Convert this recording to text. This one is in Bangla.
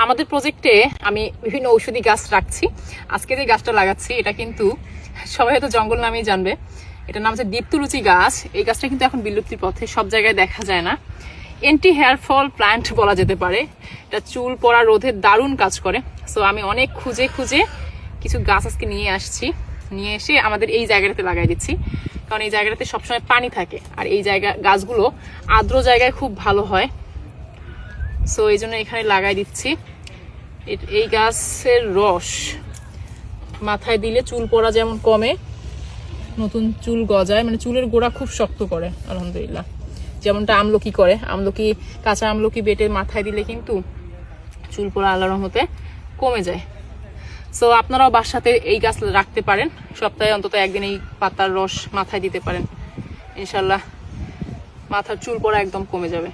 আমাদের প্রজেক্টে আমি বিভিন্ন ঔষধি গাছ রাখছি। আজকে যে গাছটা লাগাচ্ছি এটা কিন্তু সবাই হয়তো জঙ্গল নামেই জানবে। এটার নাম হচ্ছে দীপ্তরুচি গাছ। এই গাছটা কিন্তু এখন বিলুপ্তির পথে, সব জায়গায় দেখা যায় না। অ্যান্টি হেয়ার ফল প্ল্যান্ট বলা যেতে পারে। এটা চুল পড়া রোধে দারুণ কাজ করে। সো আমি অনেক খুঁজে খুঁজে কিছু গাছ আজকে নিয়ে আসছি, নিয়ে এসে আমাদের এই জায়গাটাতে লাগাই দিচ্ছি। কারণ এই জায়গাটাতে সবসময় পানি থাকে, আর এই গাছগুলো আর্দ্র জায়গায় খুব ভালো হয়। সো এই জন্য এখানে লাগাই দিচ্ছি। এই গাছের রস মাথায় দিলে চুল পড়া যেমন কমে, নতুন চুল গজায়, মানে চুলের গোড়া খুব শক্ত করে আলহামদুলিল্লাহ। যেমনটা আমলকি করে, কাঁচা আমলকি বেটে মাথায় দিলে কিন্তু চুল পড়া আল্লাহর রহমতে কমে যায়। সো আপনারাও বাসাতে এই গাছ রাখতে পারেন, সপ্তাহে অন্তত একদিন এই পাতার রস মাথায় দিতে পারেন, ইনশাল্লাহ মাথার চুল পড়া একদম কমে যাবে।